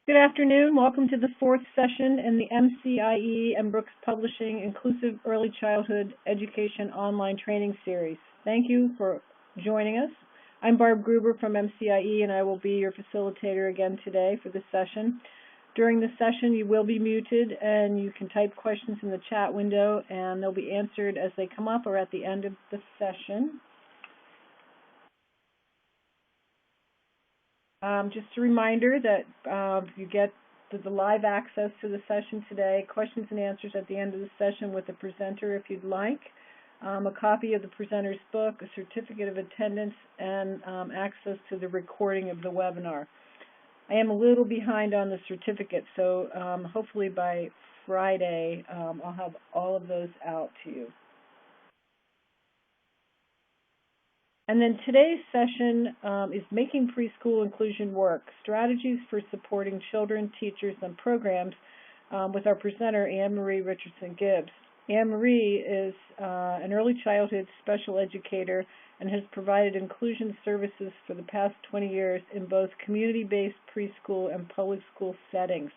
Good afternoon. Welcome to the fourth session in the MCIE and Brooks Publishing Inclusive Early Childhood Education Online Training Series. Thank you for joining us. I'm Barb Gruber from MCIE, and I will be your facilitator again today for this session. During the session, you will be muted, and you can type questions in the chat window, and they'll be answered as they come up or at the end of the session. Just a reminder that you get the live access to the session today, questions and answers at the end of the session with the presenter if you'd like, a copy of the presenter's book, a certificate of attendance, and access to the recording of the webinar. I am a little behind on the certificate, so hopefully by Friday I'll have all of those out to you. And then today's session is Making Preschool Inclusion Work, Strategies for Supporting Children, Teachers, and Programs with our presenter, Anne-Marie Richardson-Gibbs. Anne-Marie is an early childhood special educator and has provided inclusion services for the past 20 years in both community-based preschool and public school settings.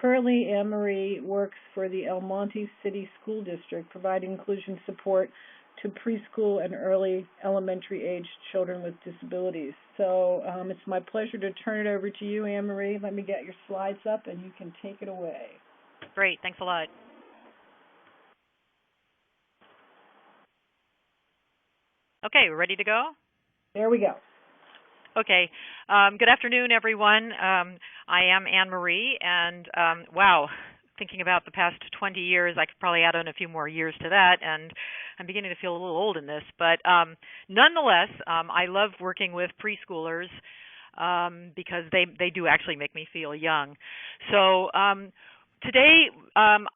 Currently, Anne-Marie works for the El Monte City School District, providing inclusion support to preschool and early elementary age children with disabilities. So it's my pleasure to turn it over to you, Anne-Marie. Let me get your slides up and you can take it away. Great, thanks a lot. Okay, we're ready to go? There we go. Okay, good afternoon, everyone. I am Anne-Marie, and wow, thinking about the past 20 years, I could probably add on a few more years to that, and I'm beginning to feel a little old in this. But nonetheless, I love working with preschoolers because they do actually make me feel young. So today,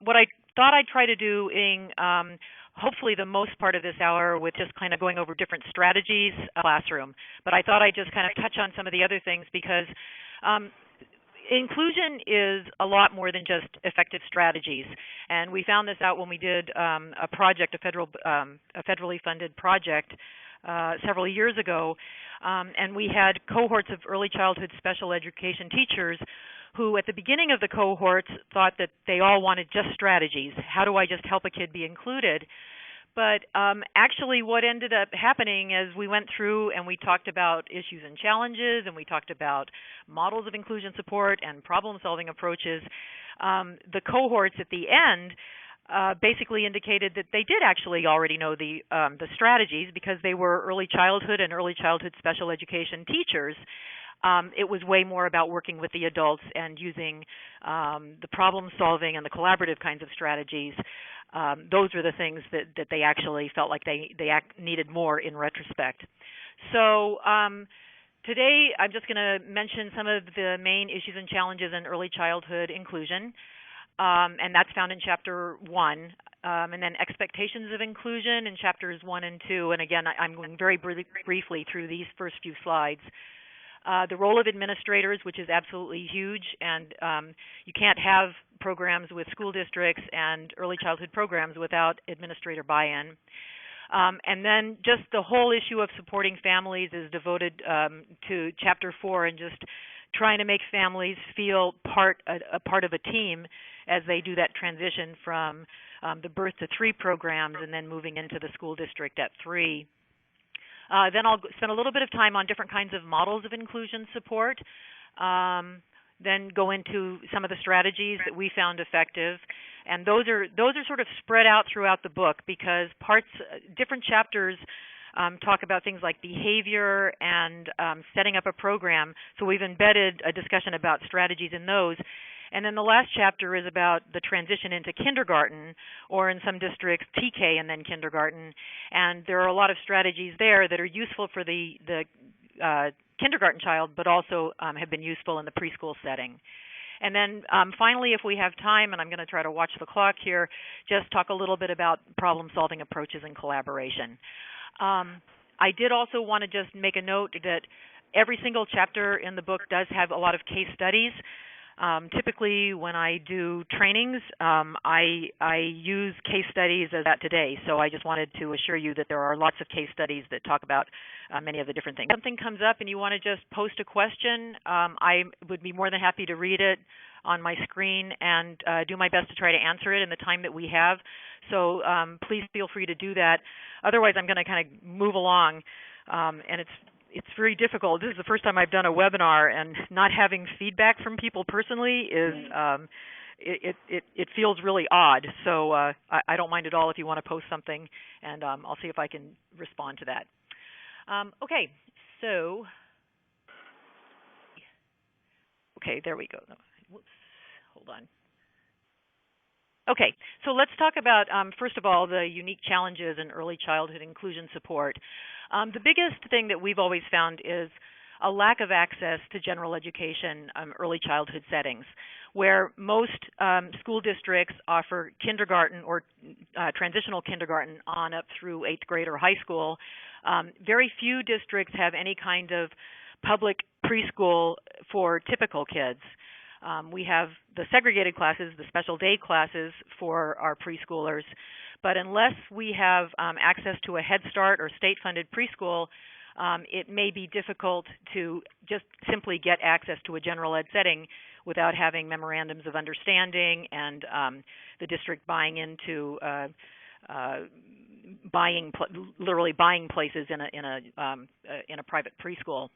what I thought I'd try to do in hopefully the most part of this hour with just kind of going over different strategies classroom. But I thought I'd just kind of touch on some of the other things because inclusion is a lot more than just effective strategies, and we found this out when we did a project, a federally funded project several years ago, and we had cohorts of early childhood special education teachers who at the beginning of the cohorts thought that they all wanted just strategies. How do I just help a kid be included? But actually what ended up happening is we went through and we talked about issues and challenges, and we talked about models of inclusion support and problem-solving approaches. The cohorts at the end basically indicated that they did actually already know the strategies because they were early childhood and early childhood special education teachers. It was way more about working with the adults and using the problem-solving and the collaborative kinds of strategies. Those were the things that they actually felt like they needed more in retrospect. So today I'm just going to mention some of the main issues and challenges in early childhood inclusion, and that's found in Chapter 1, and then expectations of inclusion in Chapters 1 and 2. And again, I'm going very briefly through these first few slides. The role of administrators, which is absolutely huge, and you can't have programs with school districts and early childhood programs without administrator buy-in. And then just the whole issue of supporting families is devoted to Chapter 4 and just trying to make families feel a part of a team as they do that transition from the birth to 3 programs and then moving into the school district at 3. Then I'll spend a little bit of time on different kinds of models of inclusion support, then go into some of the strategies that we found effective. And those are sort of spread out throughout the book because different chapters talk about things like behavior and setting up a program. So we've embedded a discussion about strategies in those. And then the last chapter is about the transition into kindergarten, or in some districts, TK and then kindergarten. And there are a lot of strategies there that are useful for the kindergarten child, but also have been useful in the preschool setting. And then finally, if we have time, and I'm going to try to watch the clock here, just talk a little bit about problem-solving approaches and collaboration. I did also want to just make a note that every single chapter in the book does have a lot of case studies. Typically, when I do trainings, I use case studies as that today. So I just wanted to assure you that there are lots of case studies that talk about many of the different things. If something comes up and you want to just post a question, I would be more than happy to read it on my screen and do my best to try to answer it in the time that we have. So please feel free to do that. Otherwise, I'm going to kind of move along, and it's very difficult. This is the first time I've done a webinar, and not having feedback from people personally is it feels really odd. So I don't mind at all if you want to post something, and I'll see if I can respond to that. Okay, so there we go. No, whoops, hold on. Okay, so let's talk about, first of all, the unique challenges in early childhood inclusion support. The biggest thing that we've always found is a lack of access to general education early childhood settings, where most school districts offer kindergarten or transitional kindergarten on up through 8th grade or high school. Very few districts have any kind of public preschool for typical kids. We have the segregated classes, the special day classes for our preschoolers, but unless we have access to a Head Start or state-funded preschool, it may be difficult to just simply get access to a general ed setting without having memorandums of understanding and the district buying into literally buying places in a private preschool.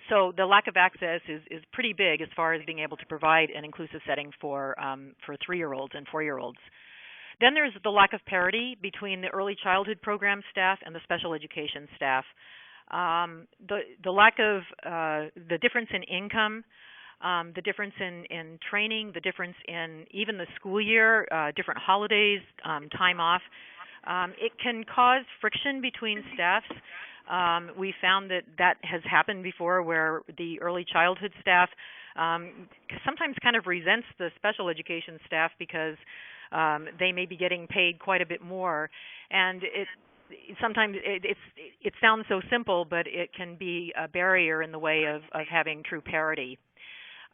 So the lack of access is pretty big as far as being able to provide an inclusive setting for 3-year-olds and 4-year-olds. Then there's the lack of parity between the early childhood program staff and the special education staff. The lack of the difference in income, the difference in training, the difference in even the school year, different holidays, time off. It can cause friction between staffs. We found that has happened before, where the early childhood staff sometimes kind of resents the special education staff because they may be getting paid quite a bit more, and sometimes it sounds so simple, but it can be a barrier in the way of having true parity.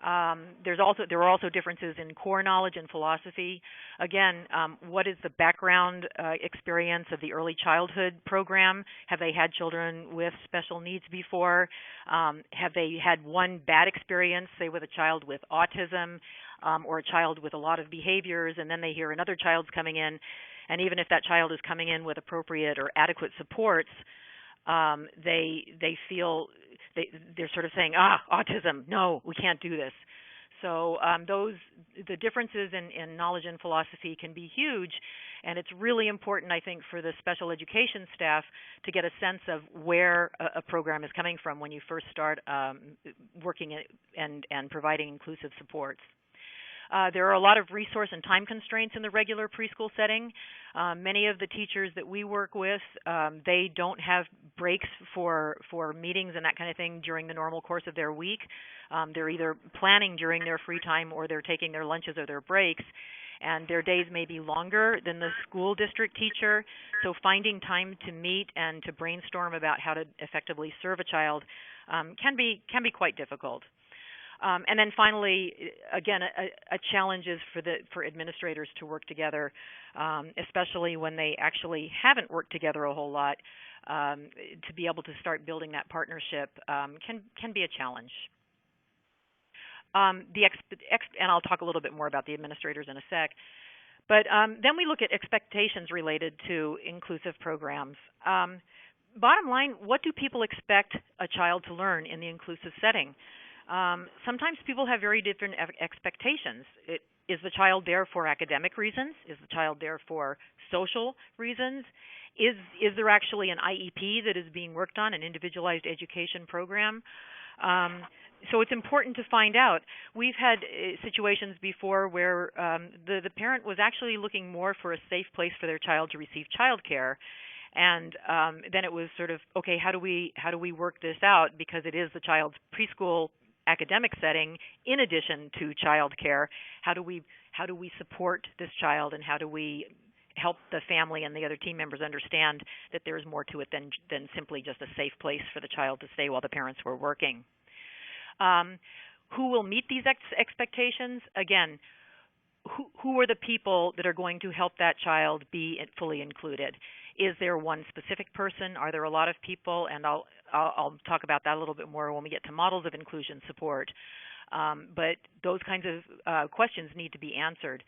There are also differences in core knowledge and philosophy. Again, what is the background experience of the early childhood program? Have they had children with special needs before? Have they had one bad experience, say with a child with autism or a child with a lot of behaviors, and then they hear another child's coming in, and even if that child is coming in with appropriate or adequate supports, they feel they're sort of saying, autism, no, we can't do this. So the differences in knowledge and philosophy can be huge, and it's really important, I think, for the special education staff to get a sense of where a program is coming from when you first start working and providing inclusive supports. There are a lot of resource and time constraints in the regular preschool setting. Many of the teachers that we work with, they don't have breaks for meetings and that kind of thing during the normal course of their week. They're either planning during their free time or they're taking their lunches or their breaks, and their days may be longer than the school district teacher. So finding time to meet and to brainstorm about how to effectively serve a child can be quite difficult. And then finally, again, a challenge is for administrators to work together, especially when they actually haven't worked together a whole lot. To be able to start building that partnership can be a challenge. And I'll talk a little bit more about the administrators in a sec. But then we look at expectations related to inclusive programs. Bottom line, what do people expect a child to learn in the inclusive setting? Sometimes people have very different expectations. Is the child there for academic reasons? Is the child there for social reasons? Is there actually an IEP that is being worked on, an individualized education program? So it's important to find out. We've had situations before where the parent was actually looking more for a safe place for their child to receive child care. And then it was sort of, okay, how do we work this out, because it is the child's preschool academic setting in addition to child care. How do we support this child, and how do we help the family and the other team members understand that there is more to it than simply just a safe place for the child to stay while the parents were working? Who will meet these expectations? Again, who are the people that are going to help that child be fully included? Is there one specific person? Are there a lot of people? And I'll talk about that a little bit more when we get to models of inclusion support. But those kinds of questions need to be answered.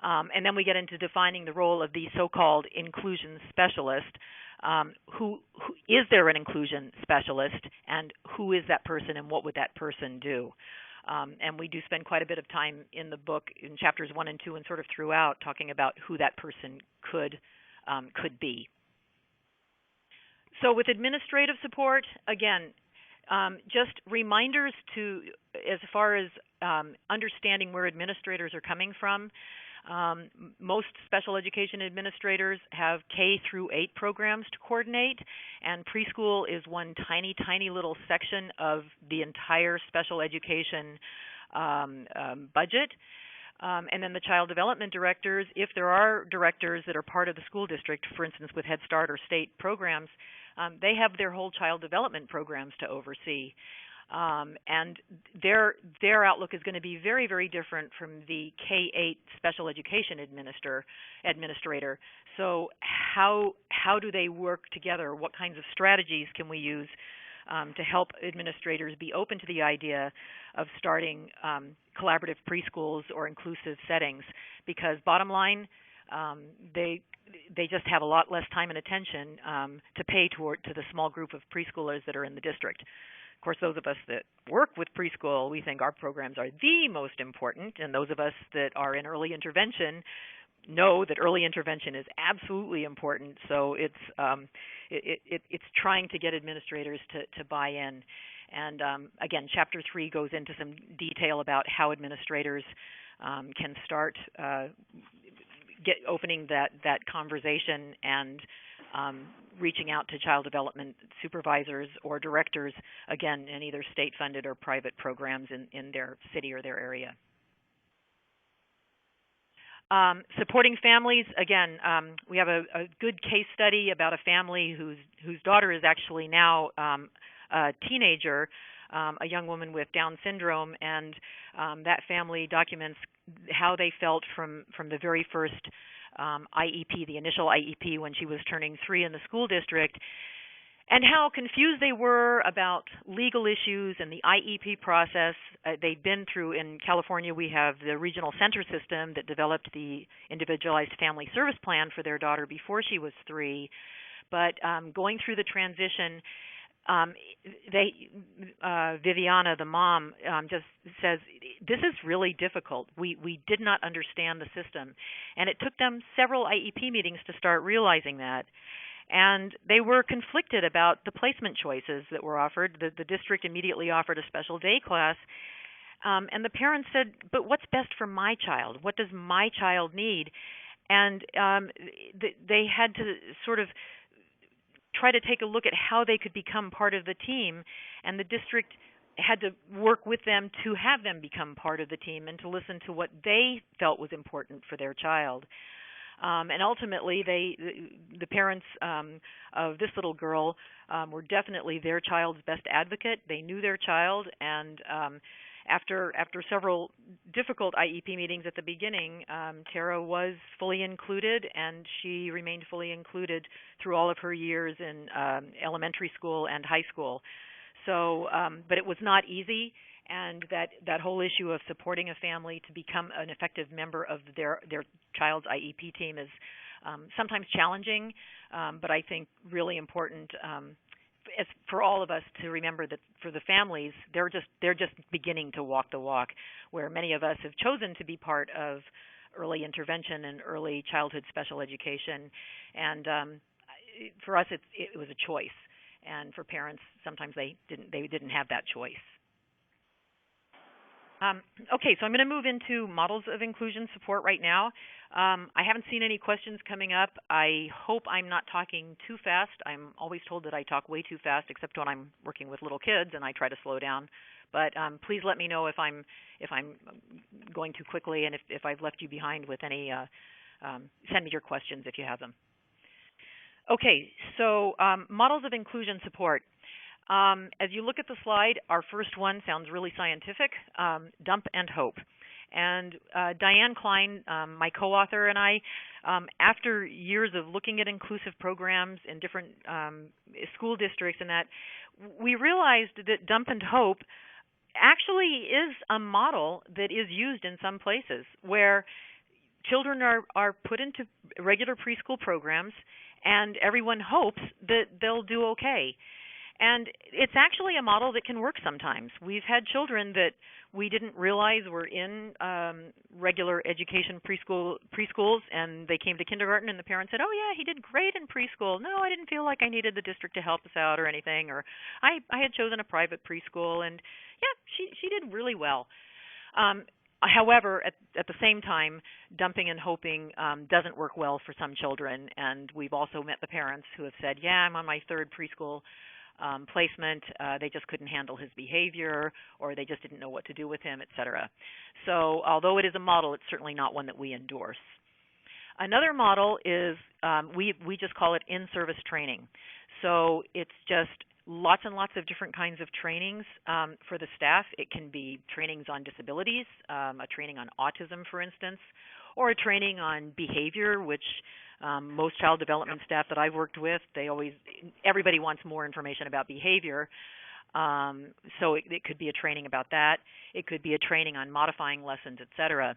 And then we get into defining the role of the so-called inclusion specialist. Who is there an inclusion specialist, and who is that person, and what would that person do? And we do spend quite a bit of time in the book, in chapters 1 and 2, and sort of throughout, talking about who that person could be. So with administrative support, again, just reminders as far as understanding where administrators are coming from. Most special education administrators have K through 8 programs to coordinate, and preschool is one tiny, tiny little section of the entire special education budget. And then the child development directors, if there are directors that are part of the school district, for instance with Head Start or state programs, they have their whole child development programs to oversee. And their outlook is going to be very, very different from the K-8 special education administrator. So how do they work together? What kinds of strategies can we use to help administrators be open to the idea of starting collaborative preschools or inclusive settings? Because bottom line, they just have a lot less time and attention to pay to the small group of preschoolers that are in the district. Of course, those of us that work with preschool, we think our programs are the most important, and those of us that are in early intervention know that early intervention is absolutely important. So it's trying to get administrators to buy in. And again, Chapter 3 goes into some detail about how administrators can start opening that conversation and reaching out to child development supervisors or directors, again, in either state-funded or private programs in their city or their area. Supporting families, again, we have a good case study about a family whose daughter is actually now a teenager, a young woman with Down syndrome, and that family documents how they felt from the very first IEP, the initial IEP when she was turning 3 in the school district, and how confused they were about legal issues and the IEP process. They'd been through, in California, we have the regional center system that developed the individualized family service plan for their daughter before she was 3. But going through the transition, Viviana, the mom, just says, this is really difficult. We did not understand the system. And it took them several IEP meetings to start realizing that. And they were conflicted about the placement choices that were offered. The district immediately offered a special day class. And the parents said, but what's best for my child? What does my child need? And they had to sort of try to take a look at how they could become part of the team, and the district had to work with them to have them become part of the team and to listen to what they felt was important for their child. And ultimately, the parents of this little girl were definitely their child's best advocate. They knew their child, and after several difficult IEP meetings at the beginning, Tara was fully included, and she remained fully included through all of her years in elementary school and high school. So, but it was not easy, and that whole issue of supporting a family to become an effective member of their child's IEP team is sometimes challenging, but I think really important. As for all of us to remember that for the families, they're just beginning to walk the walk, where many of us have chosen to be part of early intervention and early childhood special education, and for us it was a choice, and for parents sometimes they didn't have that choice. Okay, so I'm going to move into models of inclusion support right now. I haven't seen any questions coming up. I hope I'm not talking too fast. I'm always told that I talk way too fast, except when I'm working with little kids and I try to slow down. But please let me know if I'm going too quickly, and if I've left you behind with any. Send me your questions if you have them. Okay, so models of inclusion support. As you look at the slide, our first one sounds really scientific, dump and hope. And Diane Klein, my co-author, and I, after years of looking at inclusive programs in different school districts and that, we realized that dump and hope actually is a model that is used in some places where children are put into regular preschool programs and everyone hopes that they'll do okay. And it's actually a model that can work sometimes. We've had children that we didn't realize were in regular education preschools, and they came to kindergarten, and the parents said, "Oh yeah, he did great in preschool. No, I didn't feel like I needed the district to help us out or anything." Or I had chosen a private preschool, and yeah, she did really well. However, at the same time, dumping and hoping doesn't work well for some children, and we've also met the parents who have said, "Yeah, I'm on my third preschool placement. They just couldn't handle his behavior, or they just didn't know what to do with him, etc." So although it is a model, it's certainly not one that we endorse. Another model is we just call it in-service training. So it's just lots and lots of different kinds of trainings for the staff. It can be trainings on disabilities, a training on autism, for instance, or a training on behavior, which most child development staff that I've worked with, everybody wants more information about behavior. So it could be a training about that. It could be a training on modifying lessons, etc.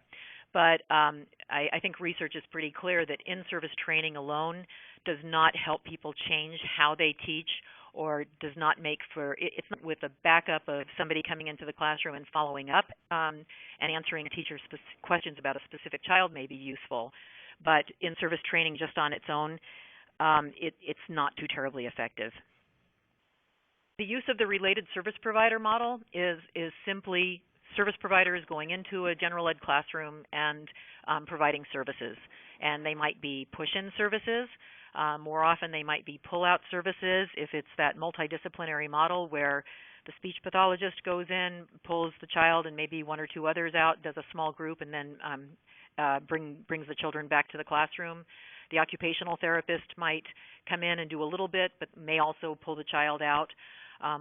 But I think research is pretty clear that in-service training alone does not help people change how they teach, or does not make for it's not with a backup of somebody coming into the classroom and following up and answering teachers' questions about a specific child may be useful. But in-service training just on its own, it's not too terribly effective. The use of the related service provider model is simply service providers going into a general ed classroom and providing services. And they might be push-in services. More often they might be pull-out services if it's that multidisciplinary model where the speech pathologist goes in, pulls the child and maybe one or two others out, does a small group, and then brings the children back to the classroom. The occupational therapist might come in and do a little bit, but may also pull the child out.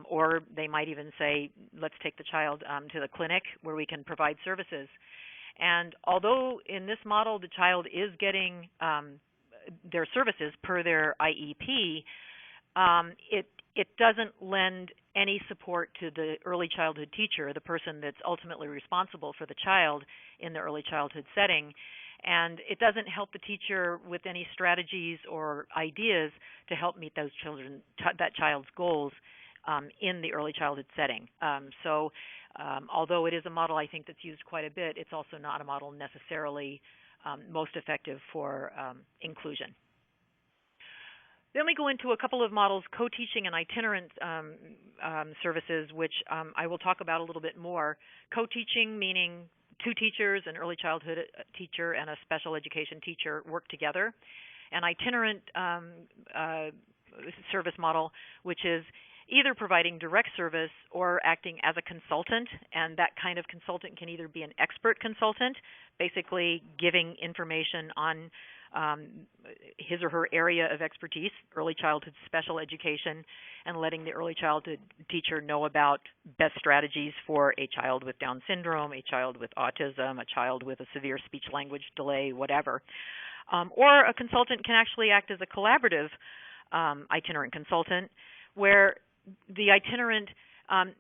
Or they might even say, let's take the child to the clinic where we can provide services. And although in this model the child is getting their services per their IEP, it doesn't lend any support to the early childhood teacher, the person that's ultimately responsible for the child in the early childhood setting. And it doesn't help the teacher with any strategies or ideas to help meet those that child's goals in the early childhood setting. So although it is a model I think that's used quite a bit, it's also not a model necessarily most effective for inclusion. Then we go into a couple of models, co-teaching and itinerant services, which I will talk about a little bit more. Co-teaching meaning two teachers, an early childhood teacher and a special education teacher, work together. An itinerant service model, which is either providing direct service or acting as a consultant, and that kind of consultant can either be an expert consultant, basically giving information on his or her area of expertise, early childhood special education, and letting the early childhood teacher know about best strategies for a child with Down syndrome, a child with autism, a child with a severe speech-language delay, whatever. Or a consultant can actually act as a collaborative itinerant consultant, where the itinerant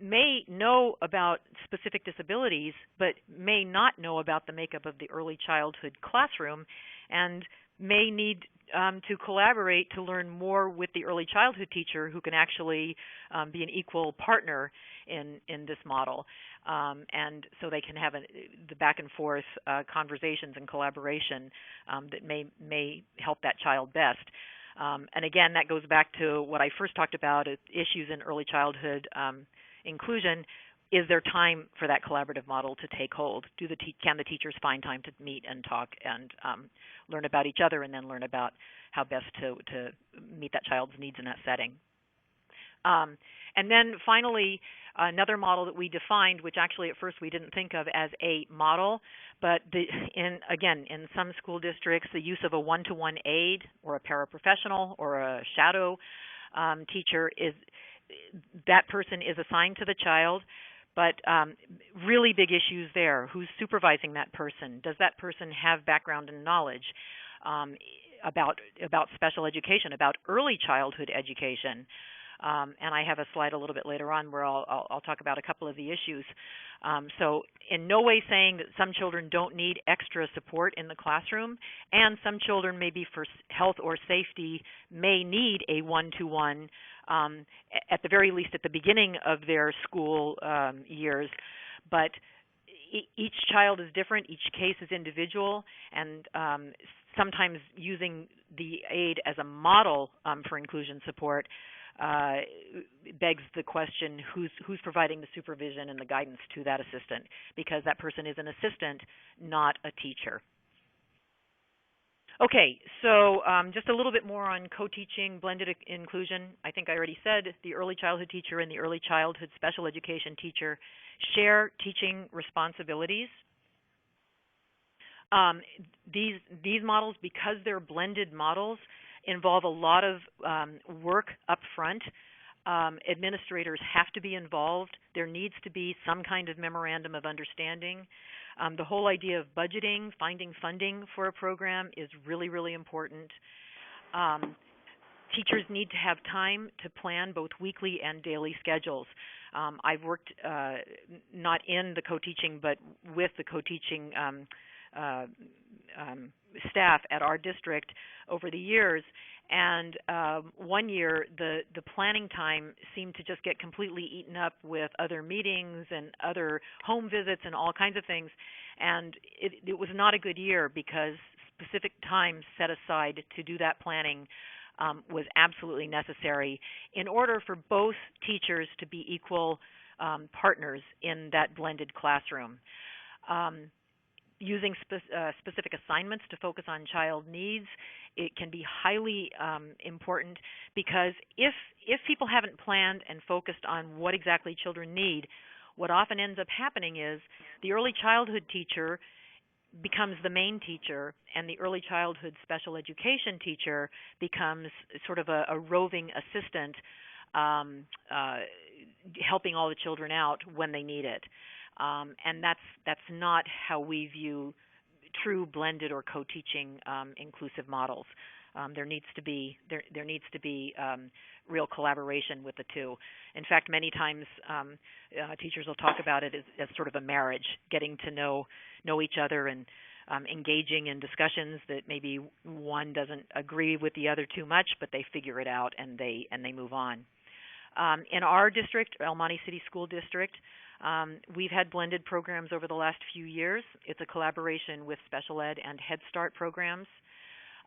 may know about specific disabilities, but may not know about the makeup of the early childhood classroom, and may need to collaborate to learn more with the early childhood teacher, who can actually be an equal partner in this model. And so they can have the back and forth conversations and collaboration that may help that child best. And again, that goes back to what I first talked about, issues in early childhood inclusion. Is there time for that collaborative model to take hold? Can the teachers find time to meet and talk and learn about each other, and then learn about how best to meet that child's needs in that setting? And then finally, another model that we defined, which actually at first we didn't think of as a model, but in some school districts, the use of a one-to-one aide or a paraprofessional or a shadow teacher that person is assigned to the child, but really big issues there. Who's supervising that person? Does that person have background and knowledge about special education, about early childhood education? And I have a slide a little bit later on where I'll talk about a couple of the issues. So in no way saying that some children don't need extra support in the classroom, and some children maybe for health or safety may need a one-to-one at the very least at the beginning of their school years. But each child is different, each case is individual, and sometimes using the aid as a model for inclusion support begs the question, who's providing the supervision and the guidance to that assistant, because that person is an assistant, not a teacher. Okay, so just a little bit more on co-teaching, blended inclusion. I think I already said the early childhood teacher and the early childhood special education teacher share teaching responsibilities. These models, because they're blended models, involve a lot of work up front. Administrators have to be involved. There needs to be some kind of memorandum of understanding. The whole idea of budgeting, finding funding for a program is really, really important. Teachers need to have time to plan both weekly and daily schedules. I've worked not in the co-teaching, but with the co-teaching staff at our district over the years, and one year the planning time seemed to just get completely eaten up with other meetings and other home visits and all kinds of things, and it was not a good year because specific time set aside to do that planning was absolutely necessary in order for both teachers to be equal partners in that blended classroom. Using specific assignments to focus on child needs, it can be highly important, because if people haven't planned and focused on what exactly children need, what often ends up happening is the early childhood teacher becomes the main teacher, and the early childhood special education teacher becomes sort of a roving assistant, helping all the children out when they need it. And that's not how we view true blended or co-teaching inclusive models. There needs to be real collaboration with the two. In fact, many times teachers will talk about it as sort of a marriage, getting to know each other and engaging in discussions that maybe one doesn't agree with the other too much, but they figure it out and they move on. In our district, El Monte City School District, we've had blended programs over the last few years. It's a collaboration with special ed and Head Start programs.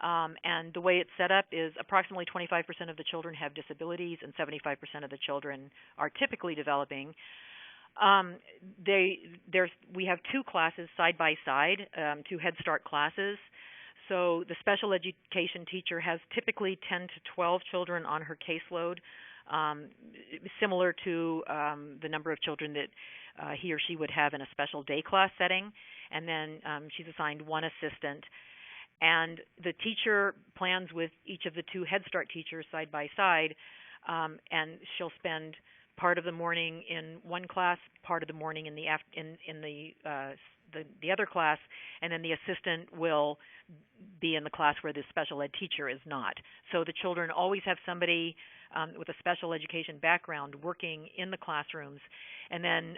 And the way it's set up is approximately 25% of the children have disabilities and 75% of the children are typically developing. We have two classes side by side, two Head Start classes. So the special education teacher has typically 10 to 12 children on her caseload, similar to the number of children that he or she would have in a special day class setting. And then she's assigned one assistant. And the teacher plans with each of the two Head Start teachers side by side, and she'll spend part of the morning in one class, part of the morning in the other class, and then the assistant will be in the class where the special ed teacher is not. So the children always have somebody with a special education background working in the classrooms, and then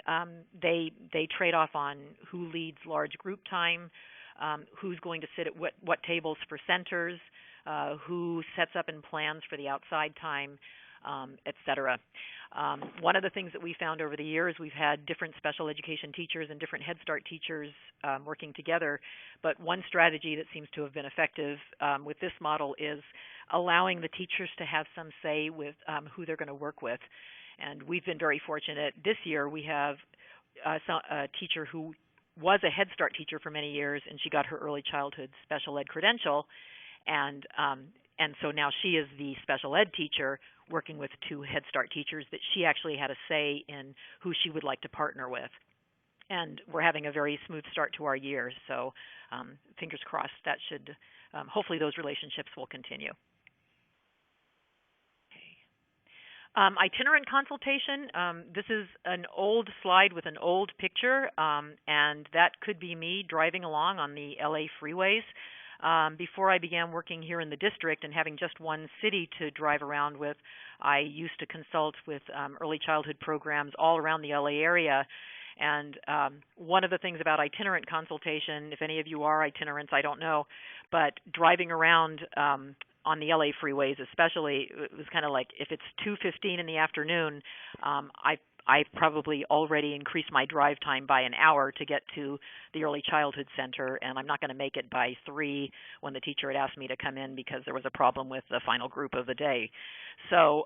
they trade off on who leads large group time, who's going to sit at what tables for centers, who sets up and plans for the outside time, et cetera. One of the things that we found over the years, we've had different special education teachers and different Head Start teachers working together, but one strategy that seems to have been effective with this model is allowing the teachers to have some say with who they're going to work with. And we've been very fortunate. This year we have a teacher who was a Head Start teacher for many years, and she got her early childhood special ed credential, and so now she is the special ed teacher working with two Head Start teachers that she actually had a say in who she would like to partner with. And we're having a very smooth start to our year, so fingers crossed that should, hopefully those relationships will continue. Itinerant consultation, this is an old slide with an old picture, and that could be me driving along on the LA freeways. Before I began working here in the district and having just one city to drive around with, I used to consult with early childhood programs all around the LA area. And one of the things about itinerant consultation, if any of you are itinerants, I don't know, but driving around on the LA freeways especially, it was kind of like if it's 2:15 in the afternoon, I probably already increased my drive time by an hour to get to the early childhood center, and I'm not going to make it by 3 when the teacher had asked me to come in because there was a problem with the final group of the day. So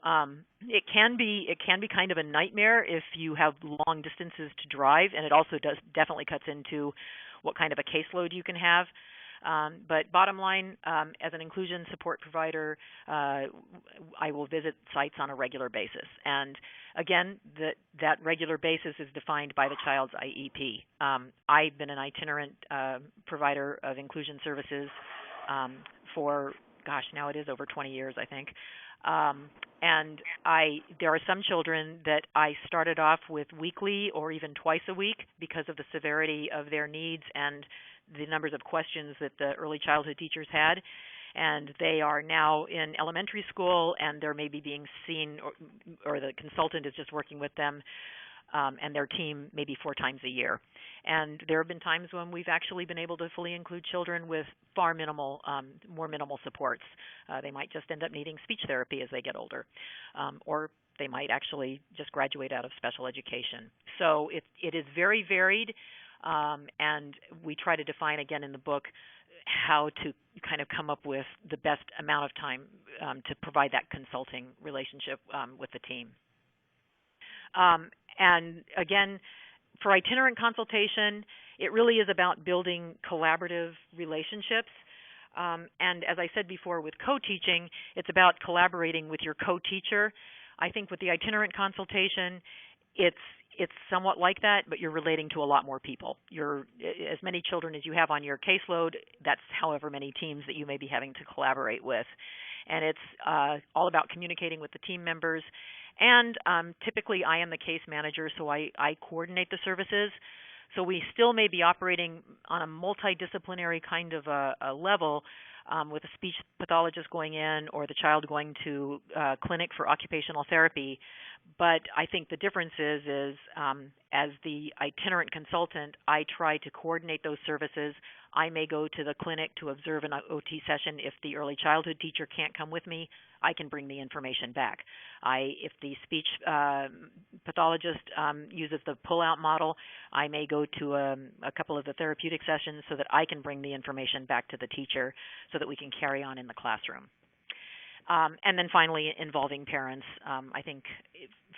it can be kind of a nightmare if you have long distances to drive, and it also definitely cuts into what kind of a caseload you can have. But bottom line, as an inclusion support provider, I will visit sites on a regular basis. And again, that regular basis is defined by the child's IEP. I've been an itinerant provider of inclusion services for, now it is over 20 years, I think. And there are some children that I started off with weekly or even twice a week because of the severity of their needs and the numbers of questions that the early childhood teachers had. And they are now in elementary school, and they're maybe being seen, or the consultant is just working with them and their team maybe 4 times a year. And there have been times when we've actually been able to fully include children with far minimal, more minimal supports. They might just end up needing speech therapy as they get older, or they might actually just graduate out of special education. So it is very varied, and we try to define again in the book how to kind of come up with the best amount of time to provide that consulting relationship with the team. And again, for itinerant consultation, it really is about building collaborative relationships. And as I said before, with co-teaching, it's about collaborating with your co-teacher. I think with the itinerant consultation, it's somewhat like that, but you're relating to a lot more people. You're as many children as you have on your caseload, that's however many teams that you may be having to collaborate with. And it's all about communicating with the team members. And typically I am the case manager, so I coordinate the services. So we still may be operating on a multidisciplinary kind of a level with a speech pathologist going in or the child going to clinic for occupational therapy. But I think the difference is as the itinerant consultant, I try to coordinate those services. I may go to the clinic to observe an OT session. If the early childhood teacher can't come with me, I can bring the information back. If the speech pathologist uses the pull-out model, I may go to a couple of the therapeutic sessions so that I can bring the information back to the teacher so that we can carry on in the classroom. And then finally, involving parents. I think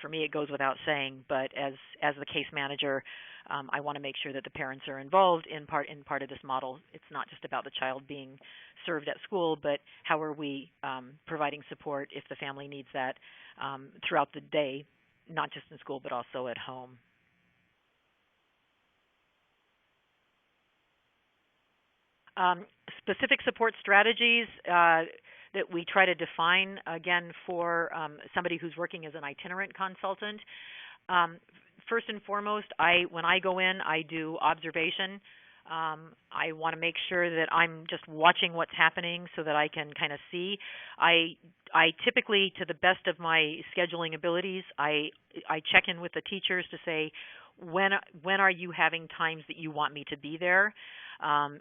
for me it goes without saying, but as the case manager, I want to make sure that the parents are involved in part of this model. It's not just about the child being served at school, but how are we providing support if the family needs that throughout the day, not just in school but also at home. Specific support strategies that we try to define, again, for somebody who's working as an itinerant consultant. First and foremost, when I go in, I do observation. I want to make sure that I'm just watching what's happening so that I can kind of see. I typically, to the best of my scheduling abilities, I check in with the teachers to say, when are you having times that you want me to be there?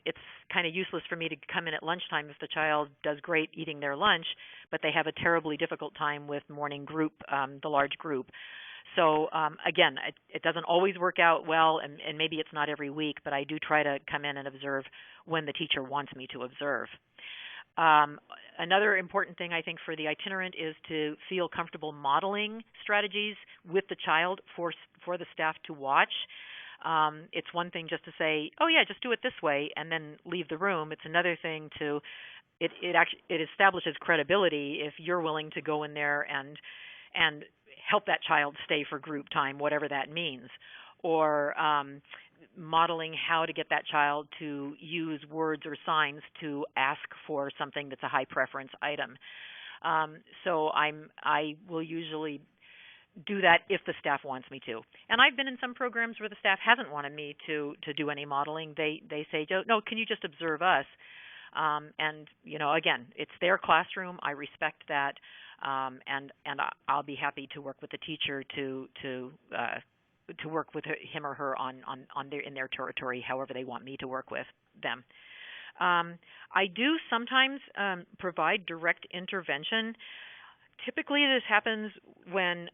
It's kind of useless for me to come in at lunchtime if the child does great eating their lunch, but they have a terribly difficult time with morning group, the large group. So again, it doesn't always work out well, and maybe it's not every week, but I do try to come in and observe when the teacher wants me to observe. Another important thing I think for the itinerant is to feel comfortable modeling strategies with the child for the staff to watch. It's one thing just to say, oh yeah, just do it this way, and then leave the room. It's another thing to it establishes credibility if you're willing to go in there and help that child stay for group time, whatever that means, or modeling how to get that child to use words or signs to ask for something that's a high preference item. So I will usually do that if the staff wants me to. And I've been in some programs where the staff hasn't wanted me to do any modeling. They say, no, can you just observe us? And again, it's their classroom. I respect that, and I'll be happy to work with the teacher to work with him or her on in their territory, however they want me to work with them. I do sometimes provide direct intervention. Typically, this happens when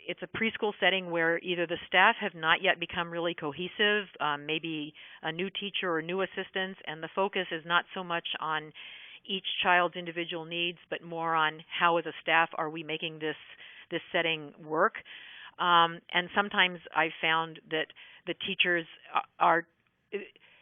it's a preschool setting where either the staff have not yet become really cohesive, maybe a new teacher or new assistants, and the focus is not so much on each child's individual needs, but more on how, as a staff, are we making this setting work. And sometimes I've found that the teachers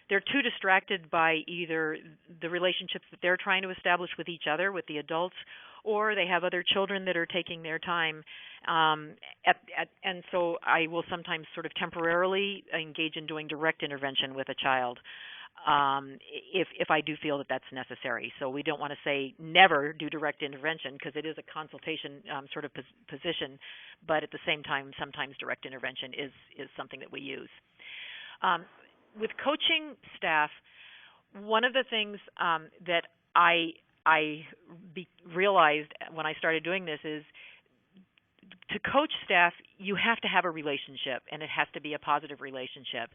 they're too distracted by either the relationships that they're trying to establish with each other, with the adults, or they have other children that are taking their time. And so I will sometimes sort of temporarily engage in doing direct intervention with a child if I do feel that that's necessary. So we don't want to say never do direct intervention because it is a consultation sort of position, but at the same time, sometimes direct intervention is something that we use. With coaching staff, one of the things that I realized when I started doing this is to coach staff, you have to have a relationship, and it has to be a positive relationship.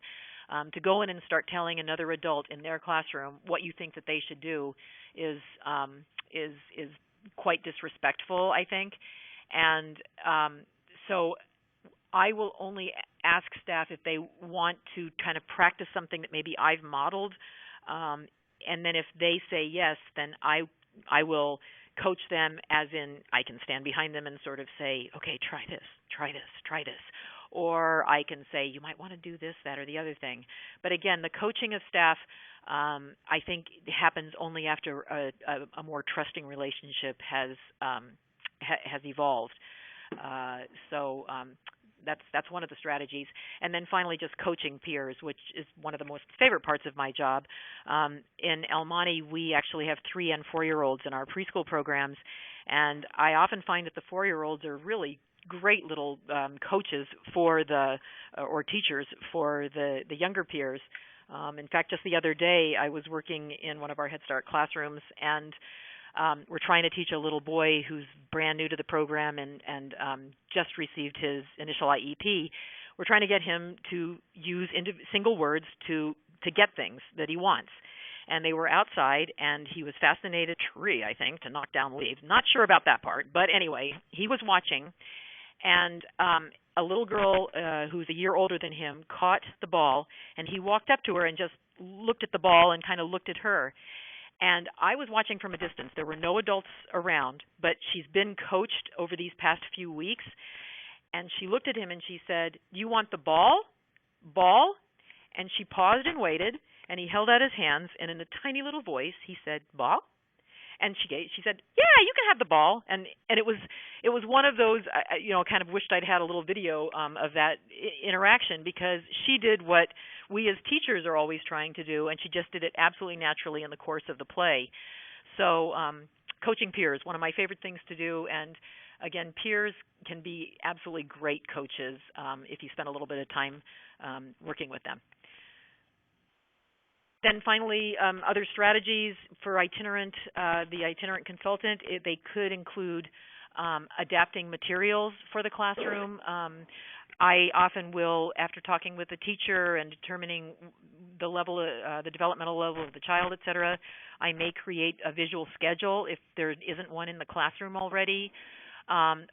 To go in and start telling another adult in their classroom what you think that they should do is quite disrespectful, I think. And so I will only ask staff if they want to kind of practice something that maybe I've modeled, and then if they say yes, then I will coach them, as in I can stand behind them and sort of say, okay, try this, try this, try this. Or I can say, you might want to do this, that, or the other thing. But again, the coaching of staff, I think, happens only after a more trusting relationship has evolved. So that's one of the strategies. And then finally, just coaching peers, which is one of the most favorite parts of my job. In El Monte, we actually have 3- and 4-year-olds in our preschool programs, and I often find that the 4-year-olds are really great little coaches for or teachers for the younger peers. In fact, just the other day, I was working in one of our Head Start classrooms, and we're trying to teach a little boy who's brand new to the program and just received his initial IEP. We're trying to get him to use single words to get things that he wants. And they were outside, and he was fascinated tree, I think, to knock down leaves. Not sure about that part, but anyway, he was watching. And a little girl who's a year older than him caught the ball, and he walked up to her and just looked at the ball and kind of looked at her. And I was watching from a distance. There were no adults around, but she's been coached over these past few weeks. And she looked at him and she said, "You want the ball? Ball?" And she paused and waited, and he held out his hands, and in a tiny little voice, he said, "Ball?" And she said, "Yeah, you can have the ball." And it was one of those, kind of wished I'd had a little video of that interaction, because she did what we as teachers are always trying to do, and she just did it absolutely naturally in the course of the play. So coaching peers, one of my favorite things to do, and again, peers can be absolutely great coaches if you spend a little bit of time working with them. Then finally, other strategies for Itinerant, the Itinerant consultant, they could include adapting materials for the classroom. I often will, after talking with the teacher and determining the level, the developmental level of the child, et cetera, I may create a visual schedule if there isn't one in the classroom already.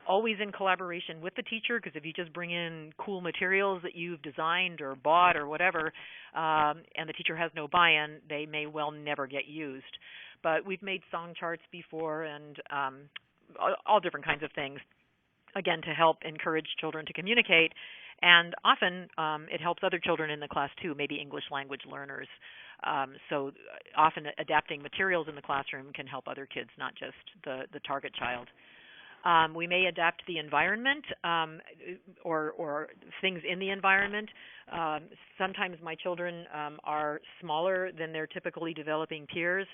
Always in collaboration with the teacher, because if you just bring in cool materials that you've designed or bought or whatever, and the teacher has no buy-in, they may well never get used. But we've made song charts before, and all different kinds of things, again, to help encourage children to communicate. And often it helps other children in the class too, maybe English language learners. So often adapting materials in the classroom can help other kids, not just the target child. We may adapt the environment or things in the environment. Sometimes my children are smaller than their typically developing peers,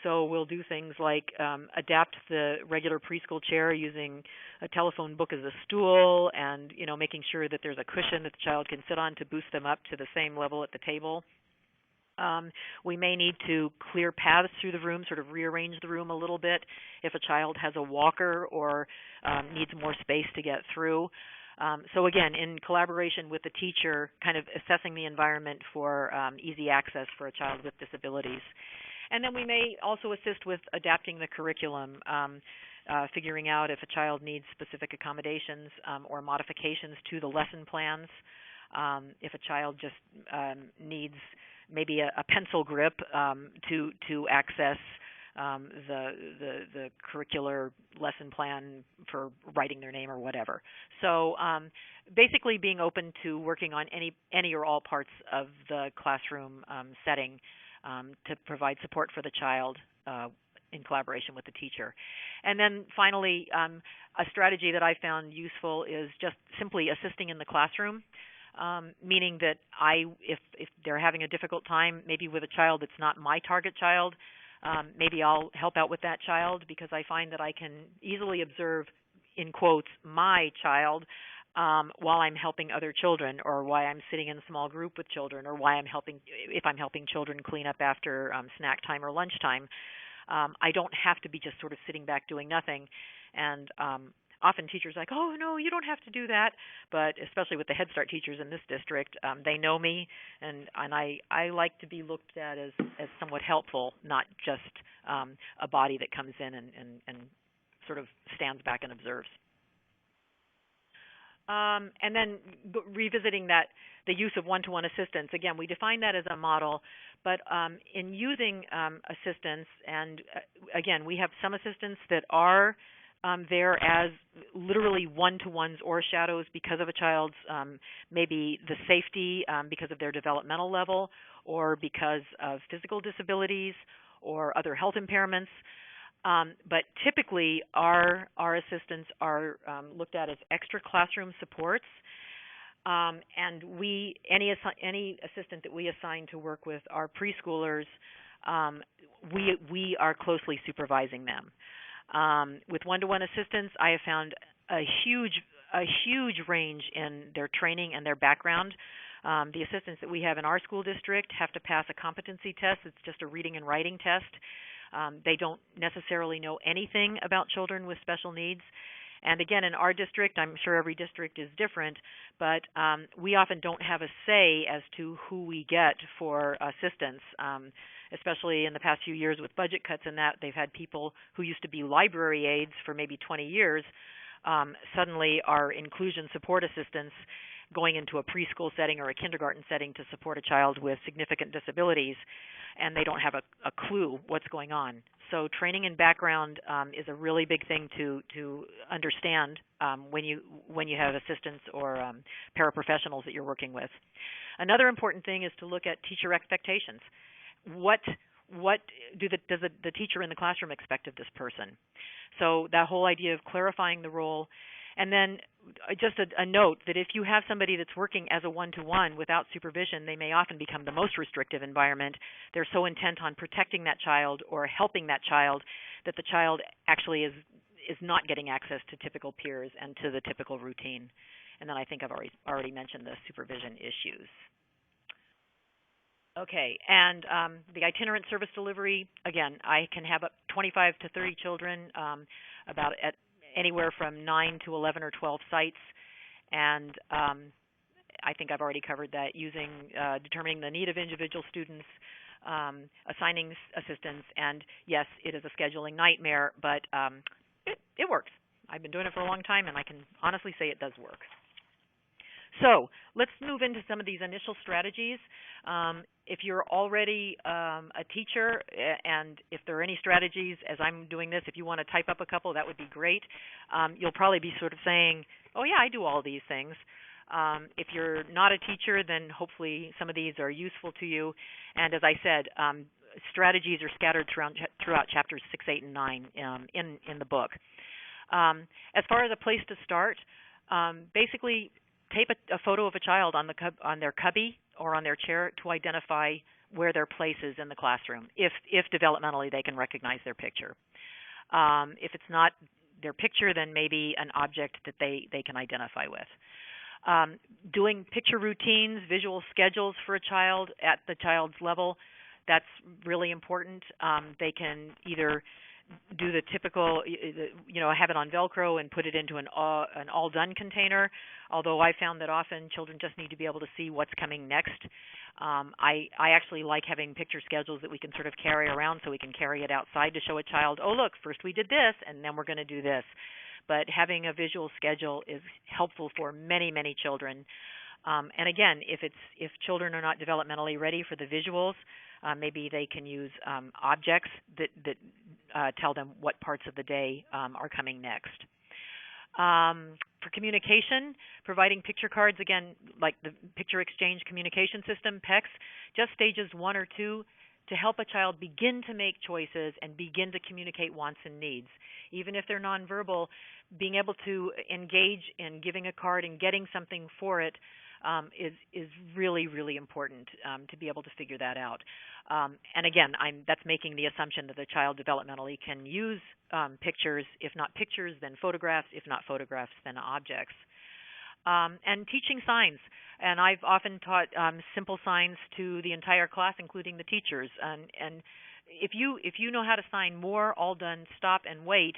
so we'll do things like adapt the regular preschool chair using a telephone book as a stool, and making sure that there's a cushion that the child can sit on to boost them up to the same level at the table. We may need to clear paths through the room, sort of rearrange the room a little bit if a child has a walker or needs more space to get through. So again, in collaboration with the teacher, kind of assessing the environment for easy access for a child with disabilities. And then we may also assist with adapting the curriculum, figuring out if a child needs specific accommodations or modifications to the lesson plans. If a child just needs maybe a pencil grip to access the curricular lesson plan for writing their name or whatever. So basically being open to working on any or all parts of the classroom setting to provide support for the child in collaboration with the teacher. And then finally, a strategy that I found useful is just simply assisting in the classroom. Meaning that if they're having a difficult time, maybe with a child that's not my target child, maybe I'll help out with that child because I find that I can easily observe, in quotes, my child while I'm helping other children, or while I'm sitting in a small group with children, or if I'm helping children clean up after snack time or lunchtime. I don't have to be just sort of sitting back doing nothing. And often teachers are like, oh, no, you don't have to do that. But especially with the Head Start teachers in this district, they know me, and I like to be looked at as somewhat helpful, not just a body that comes in and sort of stands back and observes. And then revisiting the use of one-to-one assistance. Again, we define that as a model, but in using assistance, and again, we have some assistants that are there as literally one-to-ones or shadows because of a child's maybe the safety, because of their developmental level, or because of physical disabilities or other health impairments. But typically, our assistants are looked at as extra classroom supports, and any assistant that we assign to work with our preschoolers, we are closely supervising them. With one-to-one assistants, I have found a huge range in their training and their background. The assistants that we have in our school district have to pass a competency test. It's just a reading and writing test. They don't necessarily know anything about children with special needs. And again, in our district, I'm sure every district is different, but we often don't have a say as to who we get for assistance, especially in the past few years with budget cuts and that. They've had people who used to be library aides for maybe 20 years suddenly are inclusion support assistants going into a preschool setting or a kindergarten setting to support a child with significant disabilities, and they don't have a clue what's going on. So training and background is a really big thing to understand when you have assistants or paraprofessionals that you're working with. Another important thing is to look at teacher expectations. What does the teacher in the classroom expect of this person? So that whole idea of clarifying the role. And then just a note that if you have somebody that's working as a one-to-one without supervision, they may often become the most restrictive environment. They're so intent on protecting that child or helping that child that the child actually is not getting access to typical peers and to the typical routine. And then I think I've already mentioned the supervision issues. Okay, and the itinerant service delivery, again, I can have up 25 to 30 children about at anywhere from 9 to 11 or 12 sites, and I think I've already covered that, using determining the need of individual students, assigning assistance, and yes, it is a scheduling nightmare, but it works. I've been doing it for a long time, and I can honestly say it does work. So let's move into some of these initial strategies. If you're already a teacher, and if there are any strategies as I'm doing this, if you want to type up a couple, that would be great. You'll probably be sort of saying, oh yeah, I do all these things. If you're not a teacher, then hopefully some of these are useful to you. And as I said, strategies are scattered throughout chapters 6, 8, and 9 in the book. As far as a place to start, basically tape a photo of a child on their cubby or on their chair to identify where their place is in the classroom, if developmentally they can recognize their picture. If it's not their picture, then maybe an object that they can identify with. Doing picture routines, visual schedules for a child at the child's level, that's really important. They can either do the typical, have it on Velcro and put it into an all done container, although I found that often children just need to be able to see what's coming next. I actually like having picture schedules that we can sort of carry around, so we can carry it outside to show a child, oh, look, first we did this, and then we're going to do this. But having a visual schedule is helpful for many, many children. And again, if children are not developmentally ready for the visuals, maybe they can use objects that tell them what parts of the day are coming next. For communication, providing picture cards, again, like the Picture Exchange Communication System, PECS, just stages 1 or 2 to help a child begin to make choices and begin to communicate wants and needs. Even if they're nonverbal, being able to engage in giving a card and getting something for it is really, really important to be able to figure that out. And again, that's making the assumption that the child developmentally can use pictures. If not pictures, then photographs. If not photographs, then objects. And teaching signs. And I've often taught simple signs to the entire class, including the teachers. And if you know how to sign more, all done, stop, and wait,